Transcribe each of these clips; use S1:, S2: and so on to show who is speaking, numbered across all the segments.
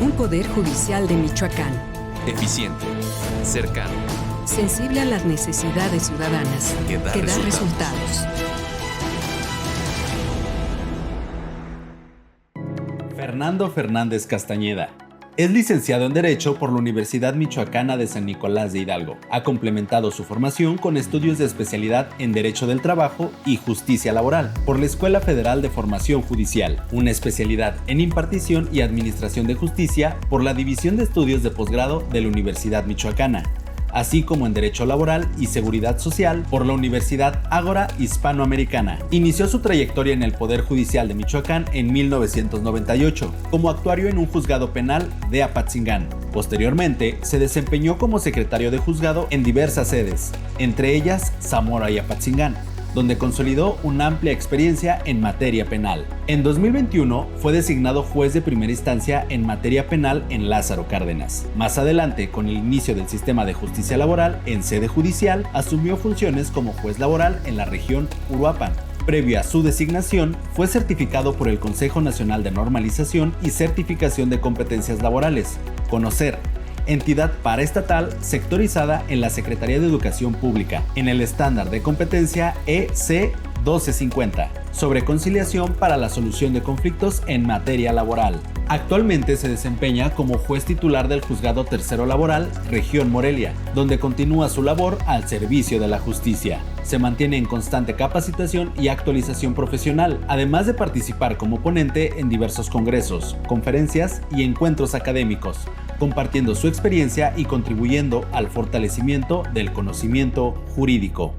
S1: Un poder judicial de Michoacán.
S2: Eficiente, cercano,
S1: sensible a las necesidades ciudadanas,
S2: que da
S1: resultados.
S3: Fernando Fernández Castañeda es licenciado en Derecho por la Universidad Michoacana de San Nicolás de Hidalgo. Ha complementado su formación con estudios de especialidad en Derecho del Trabajo y Justicia Laboral por la Escuela Federal de Formación Judicial, una especialidad en Impartición y Administración de Justicia por la División de Estudios de Posgrado de la Universidad Michoacana, así como en Derecho Laboral y Seguridad Social por la Universidad Ágora Hispanoamericana. Inició su trayectoria en el Poder Judicial de Michoacán en 1998, como actuario en un juzgado penal de Apatzingán. Posteriormente, se desempeñó como secretario de juzgado en diversas sedes, entre ellas Zamora y Apatzingán, donde consolidó una amplia experiencia en materia penal. En 2021 fue designado juez de primera instancia en materia penal en Lázaro Cárdenas. Más adelante, con el inicio del sistema de justicia laboral en sede judicial, asumió funciones como juez laboral en la región Uruapan. Previo a su designación, fue certificado por el Consejo Nacional de Normalización y Certificación de Competencias Laborales, CONOCER, entidad paraestatal sectorizada en la Secretaría de Educación Pública, en el estándar de competencia EC 1250, sobre conciliación para la solución de conflictos en materia laboral. Actualmente se desempeña como juez titular del Juzgado Tercero Laboral, Región Morelia, donde continúa su labor al servicio de la justicia. Se mantiene en constante capacitación y actualización profesional, además de participar como ponente en diversos congresos, conferencias y encuentros académicos, compartiendo su experiencia y contribuyendo al fortalecimiento del conocimiento jurídico.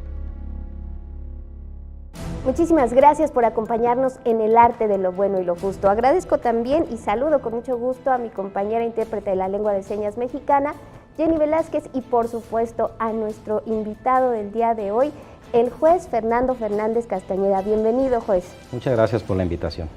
S4: Muchísimas gracias por acompañarnos en El Arte de lo Bueno y lo Justo. Agradezco también y saludo con mucho gusto a mi compañera intérprete de la lengua de señas mexicana, Jenny Velázquez, y por supuesto a nuestro invitado del día de hoy, el juez Fernando Fernández Castañeda. Bienvenido, juez.
S5: Muchas gracias por la invitación.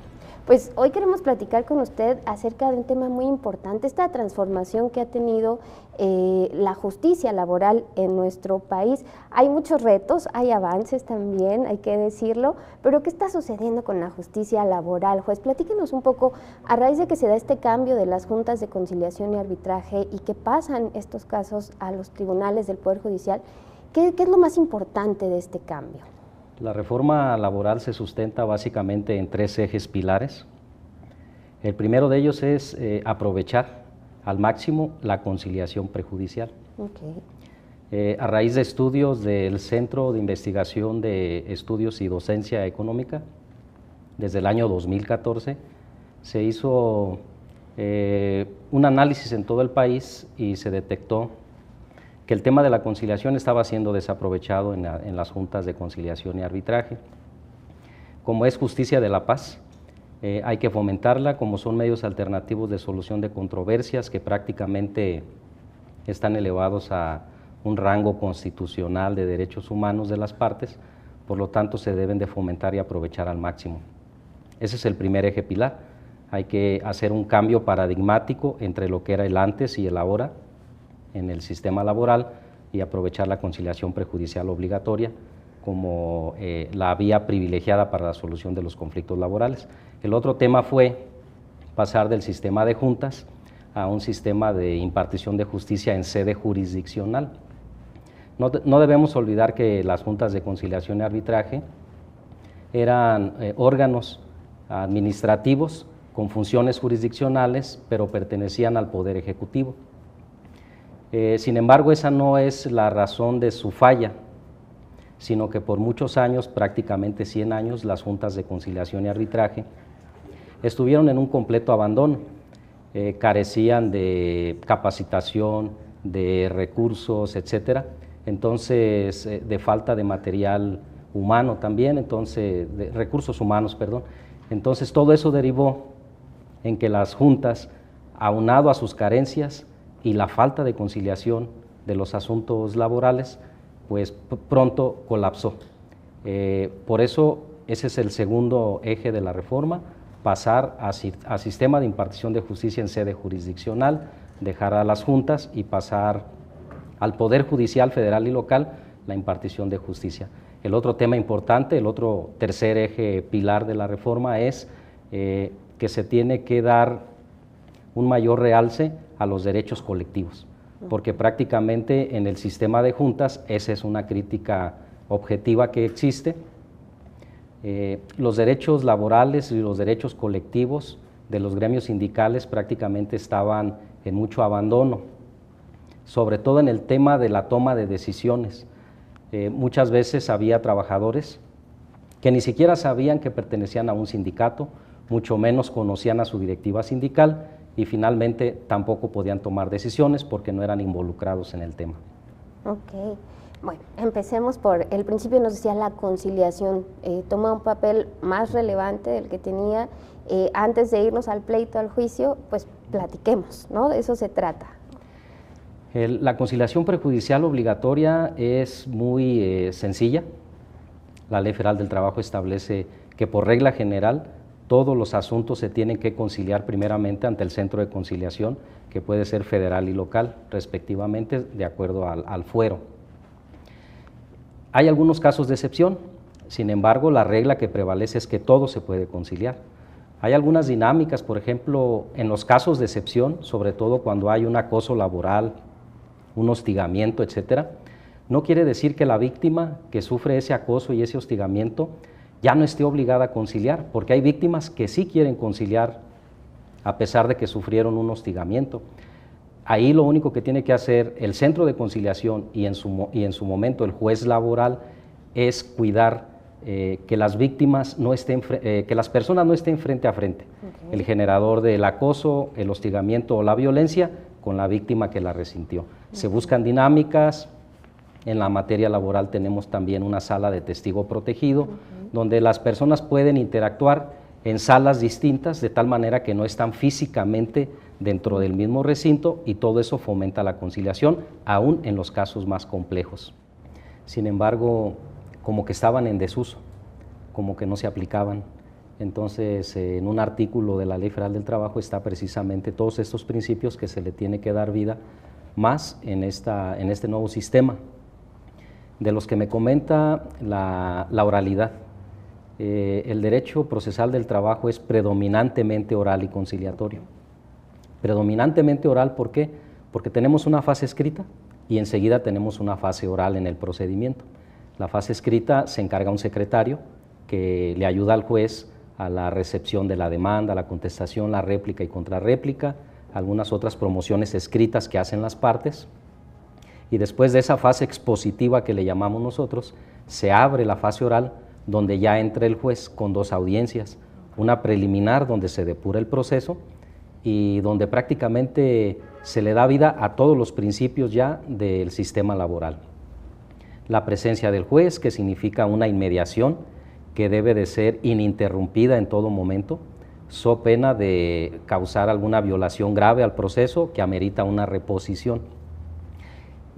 S4: Pues hoy queremos platicar con usted acerca de un tema muy importante, esta transformación que ha tenido la justicia laboral en nuestro país. Hay muchos retos, hay avances también, hay que decirlo, pero ¿qué está sucediendo con la justicia laboral, juez? Platíquenos un poco, a raíz de que se da este cambio de las juntas de conciliación y arbitraje y que pasan estos casos a los tribunales del Poder Judicial, ¿qué es lo más importante de este cambio?
S5: La reforma laboral se sustenta básicamente en tres ejes pilares. El primero de ellos es aprovechar al máximo la conciliación prejudicial.
S4: Okay.
S5: A raíz de estudios del Centro de Investigación de Estudios y Docencia Económica, desde el año 2014, se hizo un análisis en todo el país y se detectó que el tema de la conciliación estaba siendo desaprovechado en las juntas de conciliación y arbitraje. Como es justicia de la paz, hay que fomentarla, como son medios alternativos de solución de controversias que prácticamente están elevados a un rango constitucional de derechos humanos de las partes, por lo tanto se deben de fomentar y aprovechar al máximo. Ese es el primer eje pilar. Hay que hacer un cambio paradigmático entre lo que era el antes y el ahora en el sistema laboral y aprovechar la conciliación prejudicial obligatoria como la vía privilegiada para la solución de los conflictos laborales. El otro tema fue pasar del sistema de juntas a un sistema de impartición de justicia en sede jurisdiccional. No debemos olvidar que las juntas de conciliación y arbitraje eran órganos administrativos con funciones jurisdiccionales, pero pertenecían al Poder Ejecutivo. Sin embargo, esa no es la razón de su falla, sino que por muchos años, prácticamente 100 años, las juntas de conciliación y arbitraje estuvieron en un completo abandono, carecían de capacitación, de recursos, etcétera, entonces de falta de material humano también, entonces de recursos humanos, perdón. Entonces todo eso derivó en que las juntas, aunado a sus carencias y la falta de conciliación de los asuntos laborales, pues pronto colapsó. Por eso ese es el segundo eje de la reforma, pasar a sistema de impartición de justicia en sede jurisdiccional, dejar a las juntas y pasar al Poder Judicial federal y local la impartición de justicia. El otro tema importante, el otro tercer eje pilar de la reforma es que se tiene que dar un mayor realce a los derechos colectivos, porque prácticamente en el sistema de juntas esa es una crítica objetiva que existe. Los derechos laborales y los derechos colectivos de los gremios sindicales prácticamente estaban en mucho abandono, sobre todo en el tema de la toma de decisiones. Muchas veces había trabajadores que ni siquiera sabían que pertenecían a un sindicato, mucho menos conocían a su directiva sindical y finalmente tampoco podían tomar decisiones porque no eran involucrados en el tema.
S4: Ok, bueno, empecemos por el principio. Nos decía la conciliación, toma un papel más relevante del que tenía. Antes de irnos al pleito, al juicio, pues platiquemos, ¿no? De eso se trata.
S5: La conciliación prejudicial obligatoria es muy sencilla. La Ley Federal del Trabajo establece que por regla general todos los asuntos se tienen que conciliar primeramente ante el centro de conciliación, que puede ser federal y local, respectivamente, de acuerdo al fuero. Hay algunos casos de excepción, sin embargo, la regla que prevalece es que todo se puede conciliar. Hay algunas dinámicas, por ejemplo, en los casos de excepción, sobre todo cuando hay un acoso laboral, un hostigamiento, etcétera, no quiere decir que la víctima que sufre ese acoso y ese hostigamiento ya no esté obligada a conciliar, porque hay víctimas que sí quieren conciliar a pesar de que sufrieron un hostigamiento. Ahí lo único que tiene que hacer el centro de conciliación y en su momento el juez laboral es cuidar que las víctimas no estén, que las personas no estén frente a frente. Okay. El generador del acoso, el hostigamiento o la violencia con la víctima que la resintió. Se buscan dinámicas. En la materia laboral tenemos también una sala de testigo protegido, donde las personas pueden interactuar en salas distintas, de tal manera que no están físicamente dentro del mismo recinto, y todo eso fomenta la conciliación, aún en los casos más complejos. Sin embargo, como que estaban en desuso, como que no se aplicaban. Entonces, en un artículo de la Ley Federal del Trabajo está precisamente todos estos principios que se le tiene que dar vida más en este nuevo sistema. De los que me comenta la oralidad. El derecho procesal del trabajo es predominantemente oral y conciliatorio. Predominantemente oral, ¿por qué? Porque tenemos una fase escrita y enseguida tenemos una fase oral en el procedimiento. La fase escrita se encarga un secretario que le ayuda al juez a la recepción de la demanda, la contestación, la réplica y contrarréplica, algunas otras promociones escritas que hacen las partes. Y después de esa fase expositiva que le llamamos nosotros, se abre la fase oral, donde ya entra el juez con dos audiencias, una preliminar donde se depura el proceso y donde prácticamente se le da vida a todos los principios ya del sistema laboral. La presencia del juez, que significa una inmediación que debe de ser ininterrumpida en todo momento, so pena de causar alguna violación grave al proceso que amerita una reposición.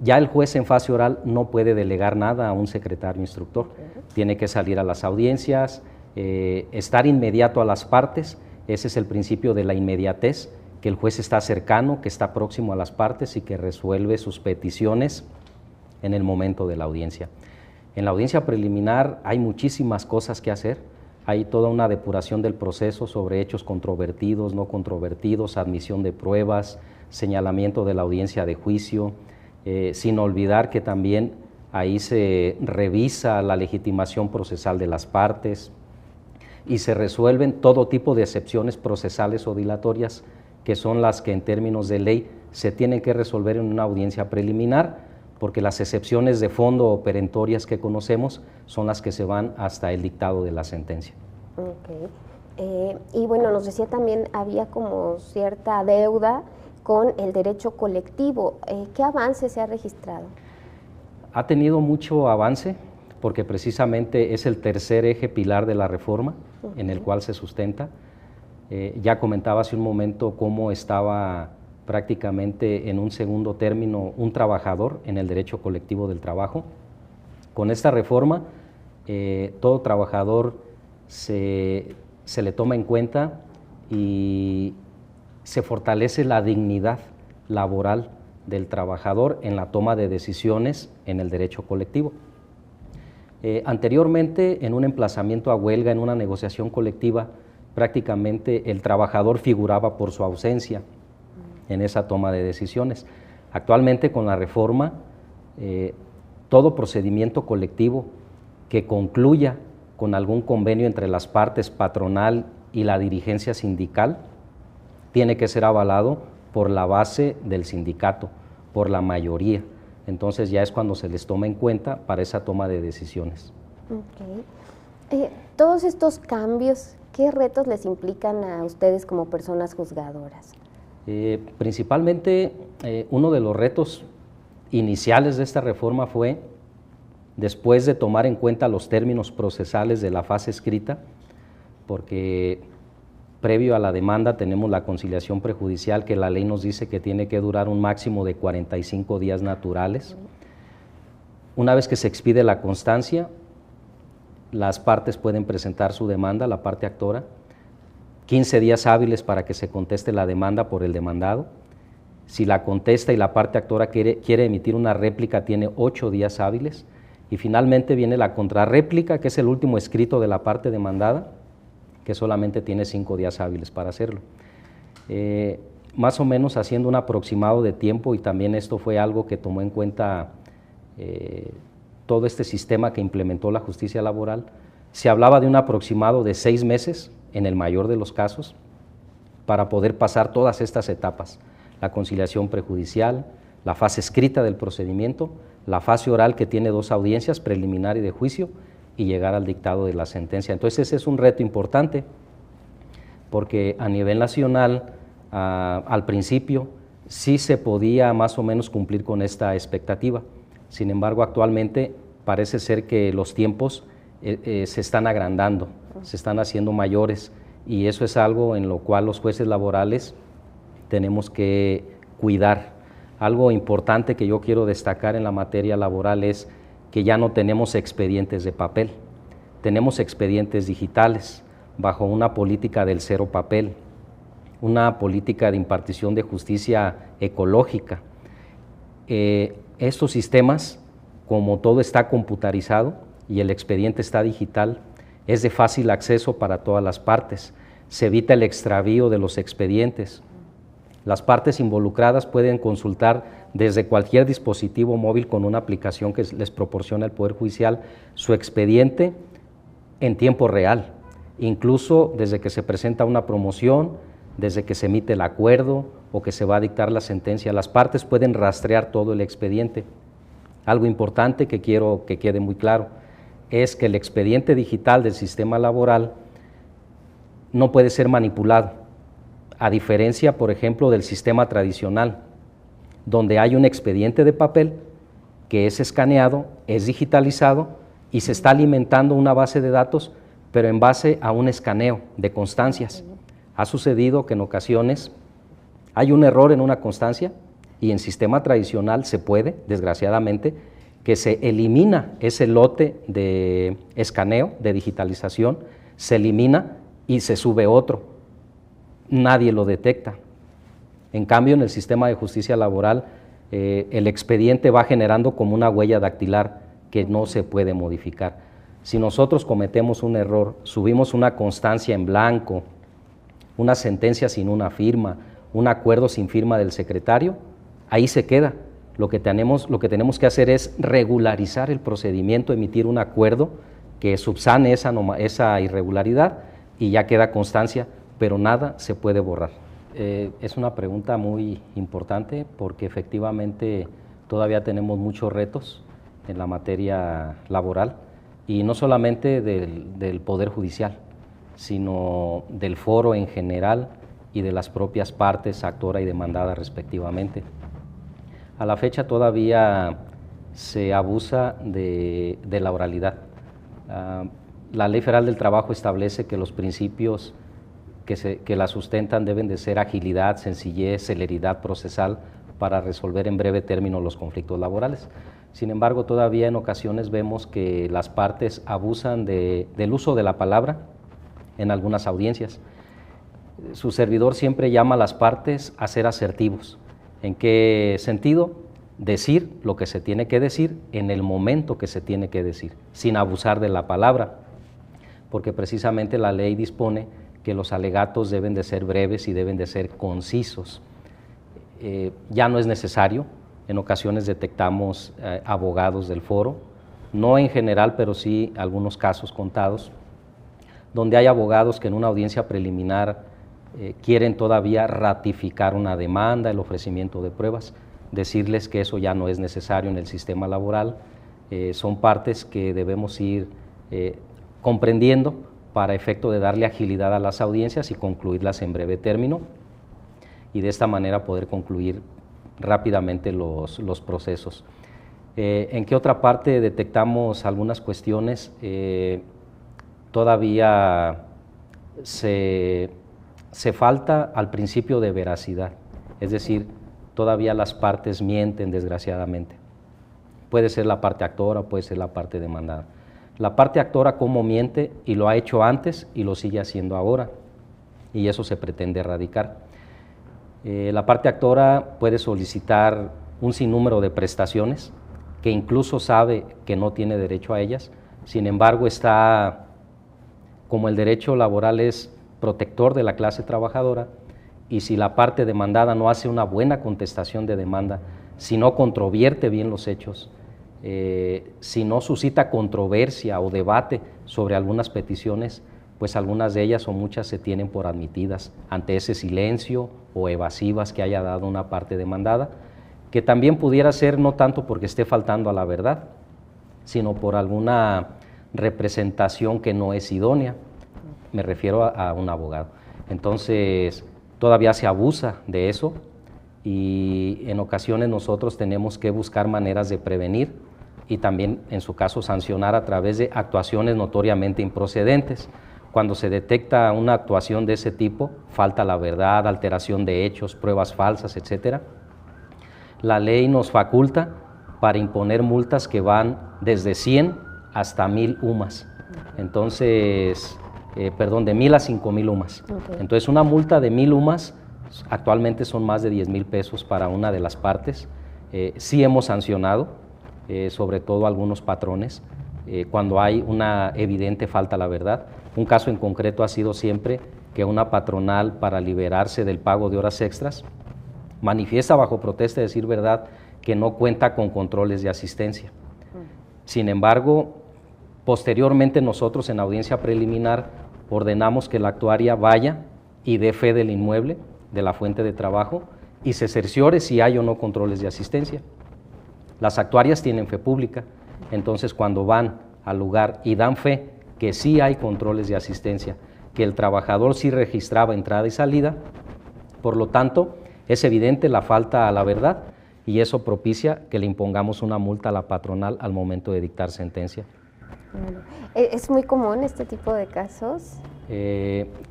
S5: Ya el juez en fase oral no puede delegar nada a un secretario instructor, tiene que salir a las audiencias, estar inmediato a las partes. Ese es el principio de la inmediatez, que el juez está cercano, que está próximo a las partes y que resuelve sus peticiones en el momento de la audiencia. En la audiencia preliminar hay muchísimas cosas que hacer, hay toda una depuración del proceso sobre hechos controvertidos, no controvertidos, admisión de pruebas, señalamiento de la audiencia de juicio, sin olvidar que también ahí se revisa la legitimación procesal de las partes y se resuelven todo tipo de excepciones procesales o dilatorias, que son las que en términos de ley se tienen que resolver en una audiencia preliminar, porque las excepciones de fondo o perentorias que conocemos son las que se van hasta el dictado de la sentencia.
S4: Okay. Y bueno, nos decía también había como cierta deuda con el derecho colectivo. ¿Qué avance se ha registrado?
S5: Ha tenido mucho avance porque precisamente es el tercer eje pilar de la reforma en el cual se sustenta. Ya comentaba hace un momento cómo estaba prácticamente en un segundo término un trabajador en el derecho colectivo del trabajo. Con esta reforma, todo trabajador se le toma en cuenta y se fortalece la dignidad laboral del trabajador en la toma de decisiones en el derecho colectivo. Anteriormente, en un emplazamiento a huelga, en una negociación colectiva, prácticamente el trabajador figuraba por su ausencia. en esa toma de decisiones. Actualmente con la reforma, todo procedimiento colectivo que concluya con algún convenio entre las partes patronal y la dirigencia sindical tiene que ser avalado por la base del sindicato, por la mayoría. Entonces ya es cuando se les toma en cuenta para esa toma de decisiones.
S4: Okay. Todos estos cambios, ¿qué retos les implican a ustedes como personas juzgadoras?
S5: Principalmente, uno de los retos iniciales de esta reforma fue, después de tomar en cuenta los términos procesales de la fase escrita, porque previo a la demanda tenemos la conciliación prejudicial, que la ley nos dice que tiene que durar un máximo de 45 días naturales. Una vez que se expide la constancia, las partes pueden presentar su demanda, la parte actora, 15 días hábiles para que se conteste la demanda por el demandado. Si la contesta y la parte actora quiere emitir una réplica, tiene 8 días hábiles. Y finalmente viene la contrarréplica, que es el último escrito de la parte demandada, que solamente tiene 5 días hábiles para hacerlo. Más o menos haciendo un aproximado de tiempo, y también esto fue algo que tomó en cuenta todo este sistema que implementó la justicia laboral, se hablaba de un aproximado de 6 meses, en el mayor de los casos, para poder pasar todas estas etapas: la conciliación prejudicial, la fase escrita del procedimiento, la fase oral, que tiene 2 audiencias, preliminar y de juicio, y llegar al dictado de la sentencia. Entonces ese es un reto importante, porque a nivel nacional, al principio, sí se podía más o menos cumplir con esta expectativa. Sin embargo, actualmente parece ser que los tiempos se están agrandando, se están haciendo mayores, y eso es algo en lo cual los jueces laborales tenemos que cuidar. Algo importante que yo quiero destacar en la materia laboral es que ya no tenemos expedientes de papel, tenemos expedientes digitales bajo una política del cero papel, una política de impartición de justicia ecológica. Estos sistemas, como todo está computarizado y el expediente está digital, es de fácil acceso para todas las partes, se evita el extravío de los expedientes. Las partes involucradas pueden consultar desde cualquier dispositivo móvil con una aplicación que les proporciona el Poder Judicial su expediente en tiempo real, incluso desde que se presenta una promoción, desde que se emite el acuerdo o que se va a dictar la sentencia. Las partes pueden rastrear todo el expediente. Algo importante que quiero que quede muy claro es que el expediente digital del sistema laboral no puede ser manipulado, a diferencia, por ejemplo, del sistema tradicional, donde hay un expediente de papel que es escaneado, es digitalizado y se está alimentando una base de datos, pero en base a un escaneo de constancias. Ha sucedido que en ocasiones hay un error en una constancia y en sistema tradicional se puede, desgraciadamente, que se elimina ese lote de escaneo, de digitalización, se elimina y se sube otro. Nadie lo detecta. En cambio, en el sistema de justicia laboral, el expediente va generando como una huella dactilar que no se puede modificar. Si nosotros cometemos un error, subimos una constancia en blanco, una sentencia sin una firma, un acuerdo sin firma del secretario, ahí se queda. Lo que tenemos que hacer es regularizar el procedimiento, emitir un acuerdo que subsane esa irregularidad y ya queda constancia, pero nada se puede borrar. Es una pregunta muy importante porque efectivamente todavía tenemos muchos retos en la materia laboral, y no solamente del Poder Judicial, sino del foro en general y de las propias partes actora y demandada respectivamente. A la fecha todavía se abusa de la oralidad. La Ley Federal del Trabajo establece que los principios que la sustentan deben de ser agilidad, sencillez, celeridad procesal para resolver en breve término los conflictos laborales. Sin embargo, todavía en ocasiones vemos que las partes abusan del uso de la palabra en algunas audiencias. Su servidor siempre llama a las partes a ser asertivos. ¿En qué sentido? Decir lo que se tiene que decir en el momento que se tiene que decir, sin abusar de la palabra, porque precisamente la ley dispone que los alegatos deben de ser breves y deben de ser concisos. ya no es necesario. En ocasiones detectamos abogados del foro, no en general, pero sí algunos casos contados, donde hay abogados que en una audiencia preliminar quieren todavía ratificar una demanda, el ofrecimiento de pruebas, decirles que eso ya no es necesario en el sistema laboral. Son partes que debemos ir comprendiendo para efecto de darle agilidad a las audiencias y concluirlas en breve término, y de esta manera poder concluir rápidamente los procesos. ¿En qué otra parte detectamos algunas cuestiones? Todavía se falta al principio de veracidad, es decir, todavía las partes mienten, desgraciadamente. Puede ser la parte actora, puede ser la parte demandada. La parte actora cómo miente, y lo ha hecho antes y lo sigue haciendo ahora, y eso se pretende erradicar. La parte actora puede solicitar un sinnúmero de prestaciones que incluso sabe que no tiene derecho a ellas, sin embargo como el derecho laboral es protector de la clase trabajadora, y si la parte demandada no hace una buena contestación de demanda, si no controvierte bien los hechos, si no suscita controversia o debate sobre algunas peticiones, pues algunas de ellas o muchas se tienen por admitidas ante ese silencio o evasivas que haya dado una parte demandada, que también pudiera ser no tanto porque esté faltando a la verdad, sino por alguna representación que no es idónea. Me refiero a un abogado. Entonces, todavía se abusa de eso, y en ocasiones nosotros tenemos que buscar maneras de prevenir y también, en su caso, sancionar a través de actuaciones notoriamente improcedentes. Cuando se detecta una actuación de ese tipo, falta la verdad, alteración de hechos, pruebas falsas, etc., la ley nos faculta para imponer multas que van desde 100 hasta 1000 UMAS. Entonces, de 1000 a 5000 UMAS. Okay. Entonces, una multa de 1000 UMAS actualmente son más de 10,000 pesos para una de las partes. Sí hemos sancionado, sobre todo algunos patrones, cuando hay una evidente falta a la verdad. Un caso en concreto ha sido siempre que una patronal, para liberarse del pago de horas extras, manifiesta bajo protesta, decir verdad, que no cuenta con controles de asistencia. Sin embargo, posteriormente nosotros en audiencia preliminar ordenamos que la actuaria vaya y dé fe del inmueble, de la fuente de trabajo, y se cerciore si hay o no controles de asistencia. Las actuarias tienen fe pública, entonces cuando van al lugar y dan fe que sí hay controles de asistencia, que el trabajador sí registraba entrada y salida, por lo tanto, es evidente la falta a la verdad, y eso propicia que le impongamos una multa a la patronal al momento de dictar sentencia.
S4: Bueno, ¿es muy común este tipo de casos?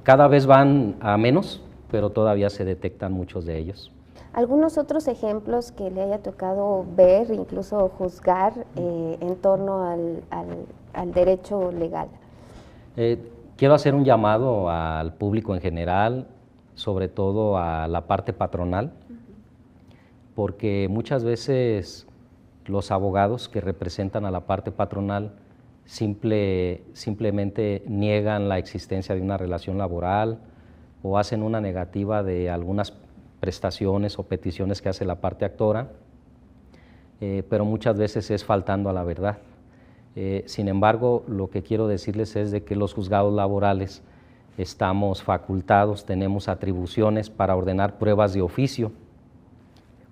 S5: Cada vez van a menos, pero todavía se detectan muchos de ellos.
S4: ¿Algunos otros ejemplos que le haya tocado ver, incluso juzgar, en torno al derecho legal?
S5: Quiero hacer un llamado al público en general, sobre todo a la parte patronal, porque muchas veces los abogados que representan a la parte patronal simplemente niegan la existencia de una relación laboral o hacen una negativa de algunas prestaciones o peticiones que hace la parte actora, pero muchas veces es faltando a la verdad. Sin embargo, lo que quiero decirles es de que los juzgados laborales estamos facultados, tenemos atribuciones para ordenar pruebas de oficio.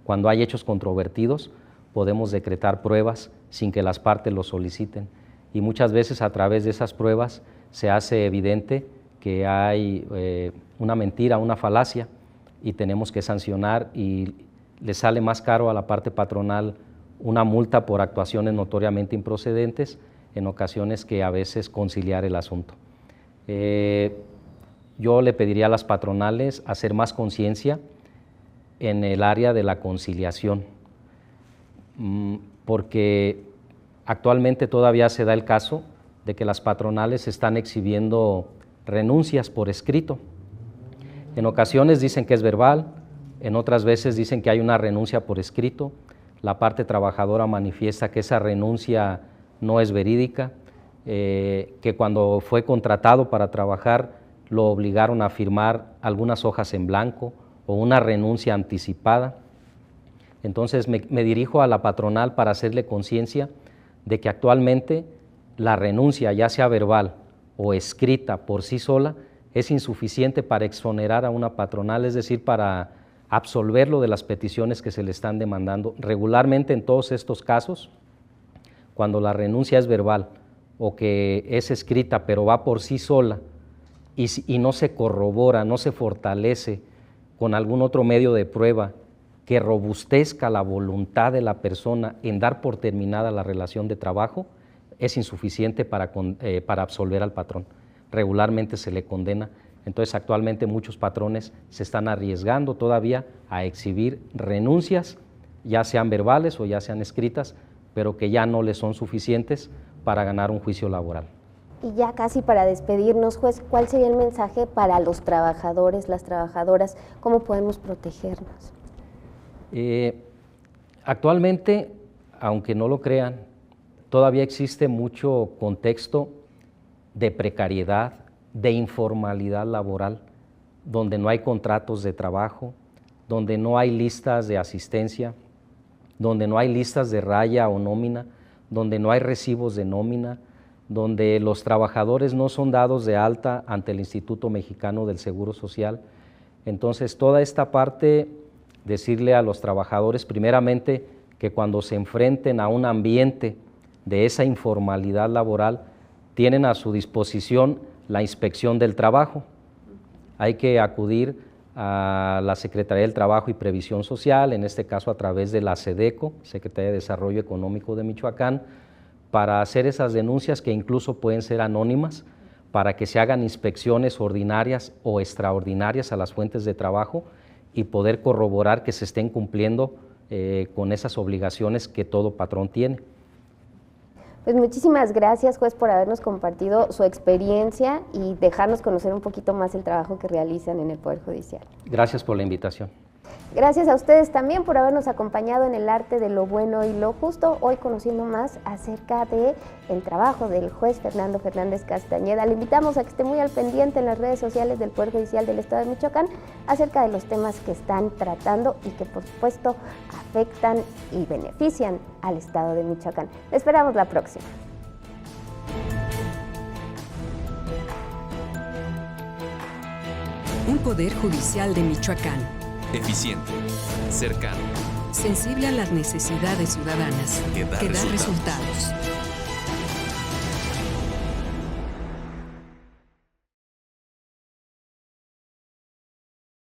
S5: Cuando hay hechos controvertidos, podemos decretar pruebas sin que las partes lo soliciten, y muchas veces a través de esas pruebas se hace evidente que hay una mentira, una falacia, y tenemos que sancionar, y le sale más caro a la parte patronal una multa por actuaciones notoriamente improcedentes, en ocasiones que a veces conciliar el asunto. Yo le pediría a las patronales hacer más conciencia en el área de la conciliación, porque actualmente todavía se da el caso de que las patronales están exhibiendo renuncias por escrito. En ocasiones dicen que es verbal, en otras veces dicen que hay una renuncia por escrito. La parte trabajadora manifiesta que esa renuncia no es verídica, que cuando fue contratado para trabajar lo obligaron a firmar algunas hojas en blanco o una renuncia anticipada. Entonces me dirijo a la patronal para hacerle conciencia de que actualmente la renuncia, ya sea verbal o escrita por sí sola, es insuficiente para exonerar a una patronal, es decir, para absolverlo de las peticiones que se le están demandando. Regularmente en todos estos casos, cuando la renuncia es verbal o que es escrita pero va por sí sola y no se corrobora, no se fortalece con algún otro medio de prueba que robustezca la voluntad de la persona en dar por terminada la relación de trabajo, es insuficiente para absolver al patrón. Regularmente se le condena. Entonces actualmente muchos patrones se están arriesgando todavía a exhibir renuncias, ya sean verbales o ya sean escritas, pero que ya no les son suficientes para ganar un juicio laboral.
S4: Y ya casi para despedirnos, juez, ¿cuál sería el mensaje para los trabajadores, las trabajadoras? ¿Cómo podemos protegernos?
S5: Actualmente, aunque no lo crean, todavía existe mucho contexto de precariedad, de informalidad laboral, donde no hay contratos de trabajo, donde no hay listas de asistencia, donde no hay listas de raya o nómina, donde no hay recibos de nómina, donde los trabajadores no son dados de alta ante el Instituto Mexicano del Seguro Social. Entonces, toda esta parte, decirle a los trabajadores, primeramente, que cuando se enfrenten a un ambiente de esa informalidad laboral, tienen a su disposición la inspección del trabajo. Hay que acudir a la Secretaría del Trabajo y Previsión Social, en este caso a través de la SEDECO, Secretaría de Desarrollo Económico de Michoacán, para hacer esas denuncias que incluso pueden ser anónimas, para que se hagan inspecciones ordinarias o extraordinarias a las fuentes de trabajo y poder corroborar que se estén cumpliendo con esas obligaciones que todo patrón tiene.
S4: Pues muchísimas gracias, juez, por habernos compartido su experiencia y dejarnos conocer un poquito más el trabajo que realizan en el Poder Judicial.
S5: Gracias por la invitación.
S4: Gracias a ustedes también por habernos acompañado en el arte de lo bueno y lo justo, hoy conociendo más acerca del trabajo del juez Fernando Fernández Castañeda. Le invitamos a que esté muy al pendiente en las redes sociales del Poder Judicial del Estado de Michoacán acerca de los temas que están tratando y que por supuesto afectan y benefician al Estado de Michoacán. Le esperamos la próxima.
S1: Un Poder Judicial de Michoacán.
S2: Eficiente, cercano,
S1: Sensible a las necesidades ciudadanas.
S2: que da resultados.